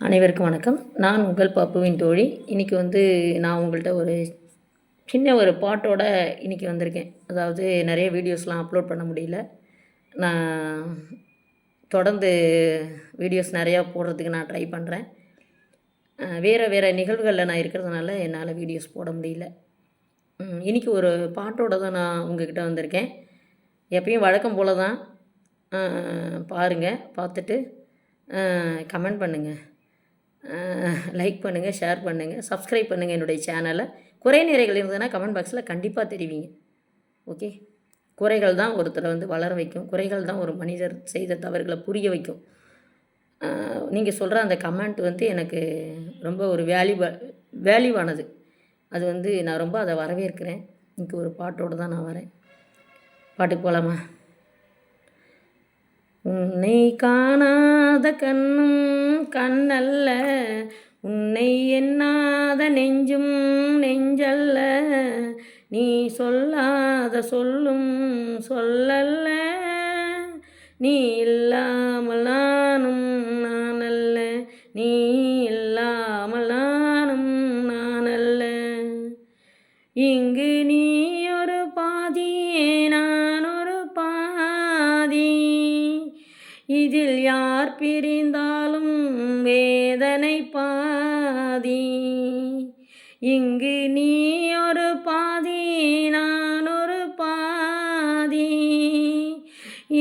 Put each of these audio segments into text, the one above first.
அனைவருக்கும் வணக்கம். நான் உங்கள் பப்புவின் தோழி. இன்றைக்கி நான் உங்கள்கிட்ட ஒரு சின்ன ஒரு பாட்டோட இன்றைக்கி வந்திருக்கேன். அதாவது நிறைய வீடியோஸ்லாம் அப்லோட் பண்ண முடியல. நான் தொடர்ந்து வீடியோஸ் நிறையா போடுறதுக்கு நான் ட்ரை பண்ணுறேன். வேறு நிகழ்வுகளில் நான் இருக்கிறதுனால என்னால் வீடியோஸ் போட முடியல. இன்றைக்கி ஒரு பாட்டோட தான் நான் உங்கள்கிட்ட வந்திருக்கேன். எப்பயும் வழக்கம் போல் தான். பாருங்கள், பார்த்துட்டு கமெண்ட் பண்ணுங்கள், லைக் பண்ணுங்கள், ஷேர் பண்ணுங்கள், சப்ஸ்கிரைப் பண்ணுங்கள் என்னுடைய சேனலை. குறை நிறைகள் இருந்ததுன்னா கமெண்ட் பாக்ஸில் கண்டிப்பாக தெரிவிங்க. ஓகே. குறைகள் தான் ஒருத்தரை வளர வைக்கும். குறைகள் தான் ஒரு மனிதர் செய்த தவறுகளை புரிய வைக்கும். நீங்கள் சொல்கிற அந்த கமெண்ட் எனக்கு ரொம்ப ஒரு வேல்யூவானது. அது நான் ரொம்ப அதை வரவேற்கிறேன். இன்றைக்கி ஒரு பாட்டோடு தான் நான் வரேன். பாட்டுக்கு போகலாமா? உன்னை காணாத கண்ணும் கண்ணல்ல, உன்னை எண்ணாத நெஞ்சும் நெஞ்சல்ல, நீ சொல்லாத சொல்லும் சொல்லல்ல, நீ இல்லாமல் நானும் நானல்ல, நீ இல்லாமல் நானும் நானல்ல. இங்கு நீ ஒரு பாதி, நான் ஒரு பாதி, இதில் யார் பிரிந்தாலும் வேதனை பாதி. இங்கு நீ ஒரு பாதி, நான் ஒரு பாதி,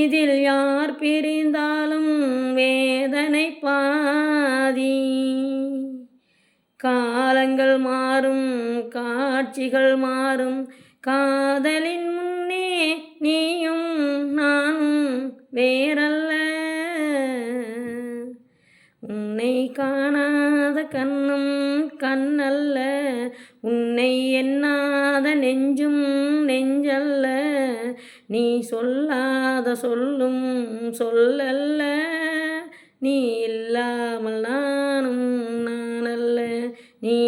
இதில் யார் பிரிந்தாலும் வேதனை பாதி. காலங்கள் மாறும், காட்சிகள் மாறும், காதலின் முன்னே நீயும் நானும் வேறல்ல. உன்னை காணாத கண்ணும் கண்ணல்ல, உன்னை எண்ணாத நெஞ்சும் நெஞ்சல்ல, நீ சொல்லாத சொல்லும் சொல்லல்ல, நீ இல்லாமல் நானும் நானல்ல, நீ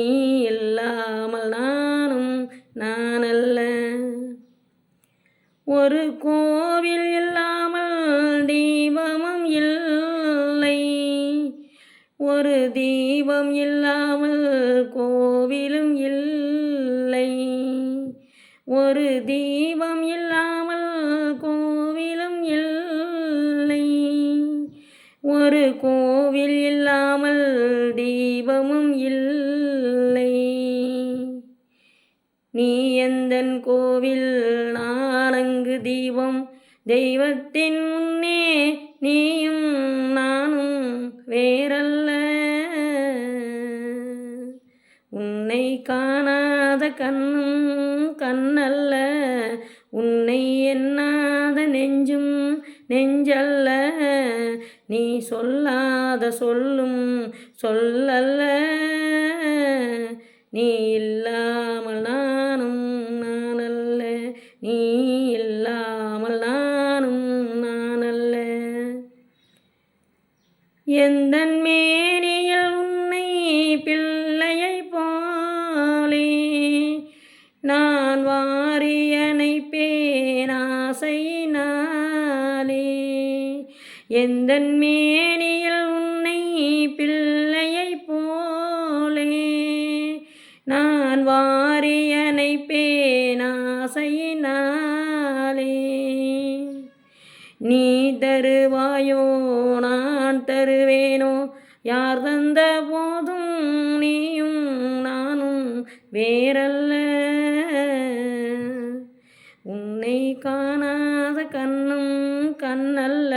இல்லாமல் நானும் நானல்ல. ஒரு கோவில் இல்லாமல் தீபமும் இல்லை, ஒரு தீபம் இல்லாமல் கோவிலும் இல்லை, ஒரு தீபம் இல்லாமல் கோவிலும் இல்லை, ஒரு கோவில் இல்லாமல் தீபமும் இல்லை. நீ எந்தன் கோவில், நான் அங்கு தீபம், தெய்வத்தின் முன்னே நீயும் நானும் வேறல்ல. உன்னை காணாத கண்ணும் கண்ணல்ல, உன்னை எண்ணாத நெஞ்சும் நெஞ்சல்ல, நீ சொல்லாத சொல்லும் சொல்லல்ல, நீ இல்லாமல் நானும் நானல்ல, நீ இல்லாமல் நானும் நானல்ல. எந்தன் மேனியில் உன்னை பிள்ளையை போலே நான் வாரி அணைப்பேன் ஆசையினாலே. எந்தன் மேனியில் உன்னை பிள்ளையை போலே நான் வாரி அணைப்பேன் ஆசையினாலே. நீ தருவாயோ நான் தருவேனோ, யார் தந்த போதும் நீயும் நானும் வேறல்ல. உன்னை காணாத கண்ணும் கண்ணல்ல,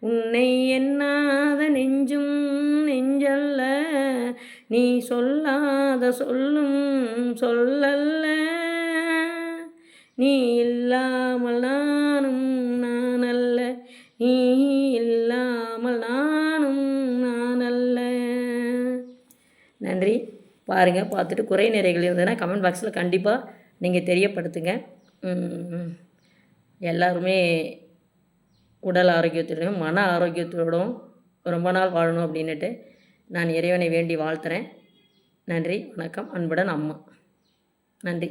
உன்னை எண்ணாத நெஞ்சும் நெஞ்சல்ல, நீ சொல்லாத சொல்லும் சொல்லல்ல, நீ இல்லாமல் நானும் நானல்ல, நீ இல்லாமல் நானும் நானல்ல. நன்றி. பாருங்கள், பார்த்துட்டு குறை நிறைகள் இருந்ததுன்னா கமெண்ட் பாக்ஸில் கண்டிப்பாக நீங்கள் தெரியப்படுத்துங்க. எல்லாருமே உடல் ஆரோக்கியத்துடன் மன ஆரோக்கியத்தோடும் ரொம்ப நாள் வாழணும் அப்படின்னுட்டு நான் இறைவனை வேண்டி வாழ்த்துறேன். நன்றி, வணக்கம். அன்புடன் அம்மா. நன்றி.